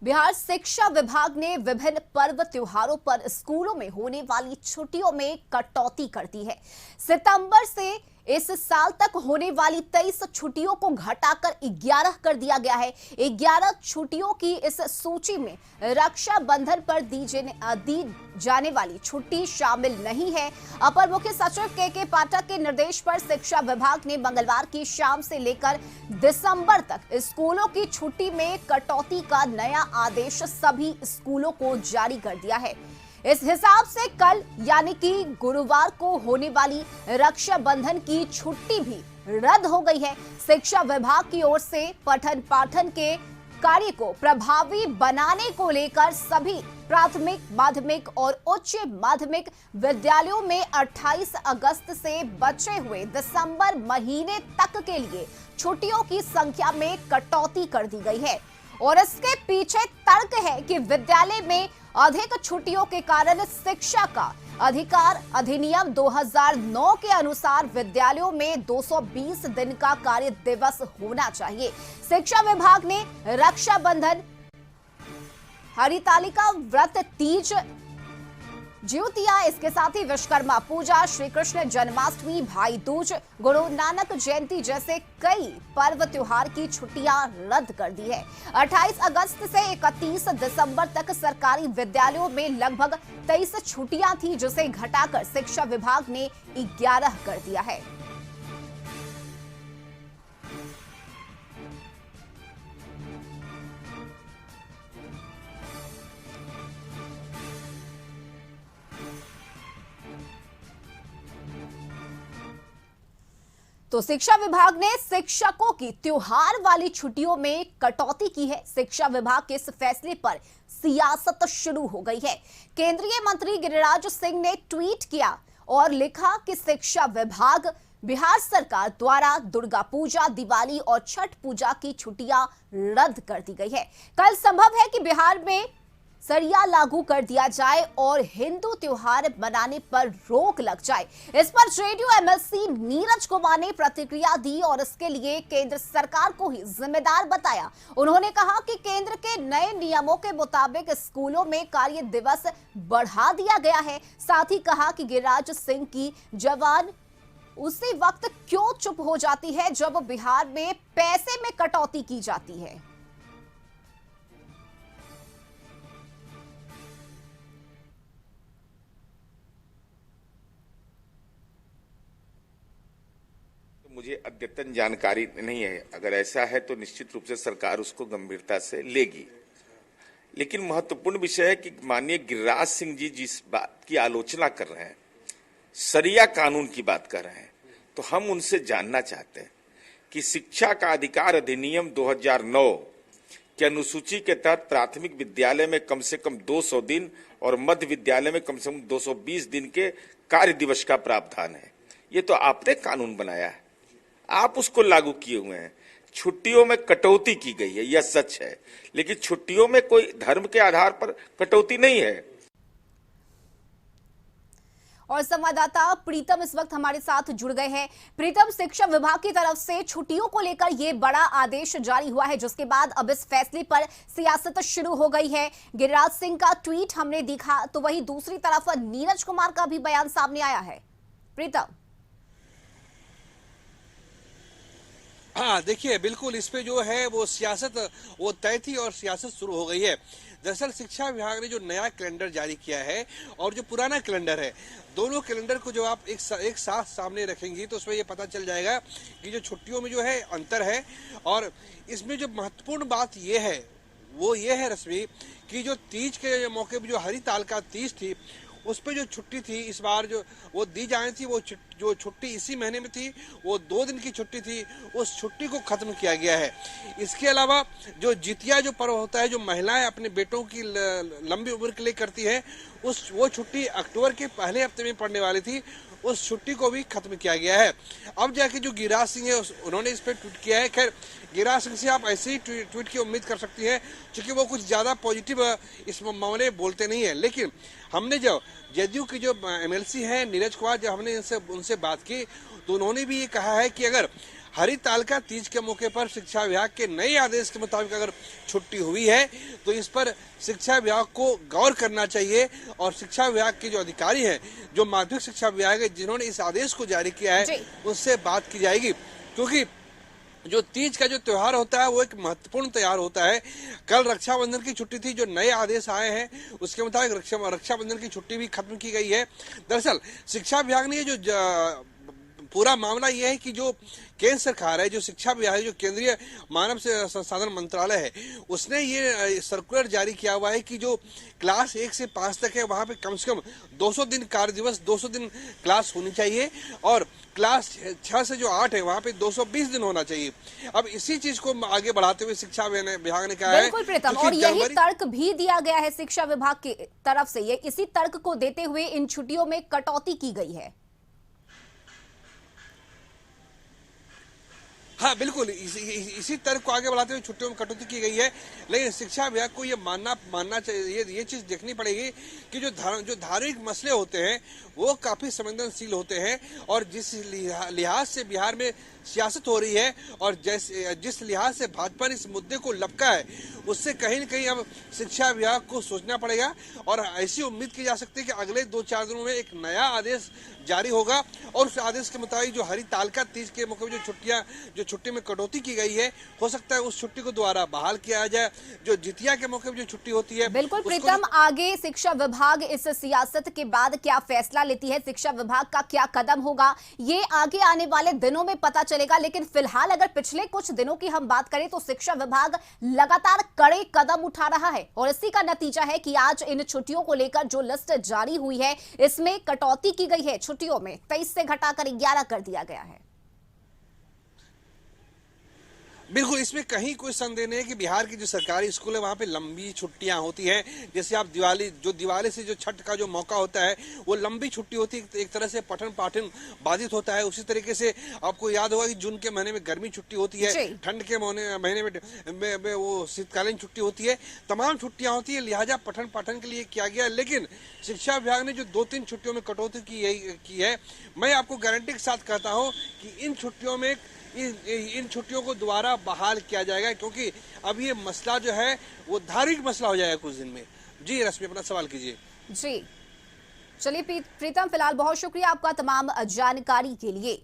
बिहार शिक्षा विभाग ने विभिन्न पर्व त्योहारों पर स्कूलों में होने वाली छुट्टियों में कटौती कर दी है। सितंबर से इस साल तक होने वाली 23 छुट्टियों को घटाकर 11 कर दिया गया है। 11 छुट्टियों की इस सूची में रक्षाबंधन पर दी जाने वाली छुट्टी शामिल नहीं है। अपर मुख्य सचिव के पाठक के निर्देश पर शिक्षा विभाग ने मंगलवार की शाम से लेकर दिसंबर तक स्कूलों की छुट्टी में कटौती का नया आदेश सभी स्कूलों को जारी कर दिया है। इस हिसाब से कल यानी कि गुरुवार को होने वाली रक्षाबंधन की छुट्टी भी रद्द हो गई है। शिक्षा विभाग की ओर से पठन पाठन के कार्य को प्रभावी बनाने को लेकर सभी प्राथमिक, माध्यमिक और उच्च माध्यमिक विद्यालयों में 28 अगस्त से बचे हुए दिसंबर महीने तक के लिए छुट्टियों की संख्या में कटौती कर दी गई है। और इसके पीछे तर्क है कि विद्यालय में अधिक छुट्टियों के कारण शिक्षा का अधिकार अधिनियम 2009 के अनुसार विद्यालयों में 220 दिन का कार्य दिवस होना चाहिए। शिक्षा विभाग ने रक्षाबंधन, हरितालिका व्रत, तीज, ज्योतिया, इसके साथ ही विश्वकर्मा पूजा, श्री कृष्ण जन्माष्टमी, भाई दूज, गुरु नानक जयंती जैसे कई पर्व त्योहार की छुट्टियां रद्द कर दी है। 28 अगस्त से 31 दिसंबर तक सरकारी विद्यालयों में लगभग 23 छुट्टियां थी, जिसे घटाकर शिक्षा विभाग ने 11 कर दिया है। तो शिक्षा विभाग ने शिक्षकों की त्योहार वाली छुट्टियों में कटौती की है। शिक्षा विभाग के इस फैसले पर सियासत शुरू हो गई है। केंद्रीय मंत्री गिरिराज सिंह ने ट्वीट किया और लिखा कि शिक्षा विभाग बिहार सरकार द्वारा दुर्गा पूजा, दिवाली और छठ पूजा की छुट्टियां रद्द कर दी गई है। कल संभव है कि बिहार में सरिया लागू कर दिया जाए और हिंदू त्योहार मनाने पर रोक लग जाए। इस पर जेडीयू एमएलसी नीरज कुमार ने प्रतिक्रिया दी और इसके लिए केंद्र सरकार को ही जिम्मेदार बताया। उन्होंने कहा कि केंद्र के नए नियमों के मुताबिक स्कूलों में कार्य दिवस बढ़ा दिया गया है। साथ ही कहा कि गिरिराज सिंह की जवान उसी वक्त क्यों चुप हो जाती है जब बिहार में पैसे में कटौती की जाती है। मुझे अद्यतन जानकारी नहीं है। अगर ऐसा है तो निश्चित रूप से सरकार उसको गंभीरता से लेगी। लेकिन महत्वपूर्ण विषय है कि माननीय गिरिराज सिंह जी जिस बात की आलोचना कर रहे हैं, सरिया कानून की बात कर रहे हैं, तो हम उनसे जानना चाहते हैं कि शिक्षा का अधिकार अधिनियम 2009 के अनुसूची के तहत प्राथमिक विद्यालय में कम से कम 200 दिन और मध्य विद्यालय में कम से कम 220 दिन के कार्य दिवस का प्रावधान है। ये तो आपने कानून बनाया है, आप उसको लागू किए हुए हैं। छुट्टियों में कटौती की गई है, यह सच है, लेकिन छुट्टियों में कोई धर्म के आधार पर कटौती नहीं है। और संवाददाता प्रीतम इस वक्त हमारे साथ जुड़ गए हैं। प्रीतम, शिक्षा विभाग की तरफ से छुट्टियों को लेकर यह बड़ा आदेश जारी हुआ है, जिसके बाद अब इस फैसले पर सियासत शुरू हो गई है। गिरिराज सिंह का ट्वीट हमने देखा, तो वहीं दूसरी तरफ नीरज कुमार का भी बयान सामने आया है। प्रीतम, हाँ देखिए, बिल्कुल इस पे जो है वो सियासत वो तय थी और सियासत शुरू हो गई है। दरअसल शिक्षा विभाग ने जो नया कैलेंडर जारी किया है और जो पुराना कैलेंडर है, दोनों कैलेंडर को जो आप एक साथ सामने रखेंगी तो उसमें ये पता चल जाएगा कि जो छुट्टियों में जो है अंतर है। और इसमें जो महत्वपूर्ण बात ये है वो ये है रश्मि कि जो तीज के मौके पर जो हरिताल का तीज थी, उस पर जो छुट्टी थी इस बार जो वो दी जानी थी, वो जो छुट्टी इसी महीने में थी, वो 2 दिन की छुट्टी थी, उस छुट्टी को खत्म किया गया है। इसके अलावा जो जितिया जो पर्व होता है, जो महिलाएं अपने बेटों की लंबी उम्र के लिए करती है, वो छुट्टी अक्टूबर के पहले हफ्ते में पड़ने वाली थी, उस छुट्टी को भी खत्म किया गया है। अब जाके जो गिरिराज सिंह है उन्होंने इस पर ट्वीट किया है। खैर, गिरिराज सिंह से आप ऐसे ही ट्वीट की उम्मीद कर सकती हैं, क्योंकि वो कुछ ज्यादा पॉजिटिव इस मामले बोलते नहीं है। लेकिन हमने जो जेडीयू की जो एमएलसी है नीरज कुमार, जब हमने उनसे बात की तो उन्होंने भी ये कहा है कि अगर हरितालिका तीज के मौके पर शिक्षा विभाग के नए आदेश के मुताबिक अगर छुट्टी हुई है तो इस पर शिक्षा विभाग को गौर करना चाहिए और शिक्षा विभाग के जो अधिकारी हैं, जो माध्यमिक शिक्षा विभाग है, जिन्होंने इस आदेश को जारी किया है, उससे बात की जाएगी। क्योंकि जो तीज का जो त्योहार होता है वो एक महत्वपूर्ण त्योहार होता है। कल रक्षाबंधन की छुट्टी थी, जो नए आदेश आए हैं उसके मुताबिक रक्षाबंधन की छुट्टी भी खत्म की गई है। दरअसल शिक्षा विभाग ने जो पूरा मामला यह है कि जो केंद्र सरकार है, जो शिक्षा विभाग है, जो केंद्रीय मानव संसाधन मंत्रालय है, उसने ये सर्कुलर जारी किया हुआ है कि जो क्लास 1 से 5 तक है वहां पे कम से कम 200 दिन कार्य दिवस, 200 दिन क्लास होनी चाहिए और क्लास 6 से जो 8 है वहां पे 220 दिन होना चाहिए। अब इसी चीज को आगे बढ़ाते हुए शिक्षा विभाग ने कहा है, बिल्कुल प्रीतम, और यही तर्क भी दिया गया है शिक्षा विभाग की तरफ से। ये इसी तर्क को देते हुए इन छुट्टियों में कटौती की गई है। हाँ बिल्कुल, इसी तर्क को आगे बढ़ाते हुए छुट्टियों में कटौती की गई है। लेकिन शिक्षा विभाग को ये मानना चाहिए, ये चीज देखनी पड़ेगी कि जो धार्मिक मसले होते हैं वो काफी संवेदनशील होते हैं और जिस लिहाज से बिहार में सियासत हो रही है और जिस लिहाज से भाजपा ने इस मुद्दे को लपका है, उससे कहीं न कहीं अब शिक्षा विभाग को सोचना पड़ेगा और ऐसी उम्मीद की जा सकती है कि अगले 2-4 दिनों में एक नया आदेश जारी होगा और उस आदेश के मुताबिक जो हरितालिका तीज के मौके पर जो छुट्टी में कटौती की गई है, हो सकता है उस छुट्टी को दोबारा बहाल किया जाए। जो जितिया के मौके पर जो छुट्टी होती है, बिल्कुल प्रीतम, आगे शिक्षा विभाग इस सियासत के बाद क्या फैसला लेती है, शिक्षा विभाग का क्या कदम होगा, ये आगे आने वाले दिनों में पता चलेगा। लेकिन फिलहाल अगर पिछले कुछ दिनों की हम बात करें तो शिक्षा विभाग लगातार कड़े कदम उठा रहा है और इसी का नतीजा है कि आज इन छुट्टियों को लेकर जो लिस्ट जारी हुई है इसमें कटौती की गई है। छुट्टियों में 23 से घटाकर 11 कर दिया गया है। बिल्कुल, इसमें कहीं कोई संदेह नहीं है कि बिहार की जो सरकारी स्कूल है वहाँ पे लंबी छुट्टियां होती हैं। जैसे आप दिवाली से जो छठ का जो मौका होता है वो लंबी छुट्टी होती है, एक तरह से पठन पाठन बाधित होता है। उसी तरीके से आपको याद होगा कि जून के महीने में गर्मी छुट्टी होती है, ठंड के महीने में वो शीतकालीन छुट्टी होती है, तमाम छुट्टियां होती है, लिहाजा पठन पाठन के लिए किया गया। लेकिन शिक्षा विभाग ने जो 2-3 छुट्टियों में कटौती की है, मैं आपको गारंटी के साथ कहता हूँ कि इन छुट्टियों को दोबारा बहाल किया जाएगा, क्योंकि अब ये मसला जो है वो धार्मिक मसला हो जाएगा कुछ दिन में। जी रश्मि, अपना सवाल कीजिए। जी चलिए प्रीतम, फिलहाल बहुत शुक्रिया आपका तमाम जानकारी के लिए।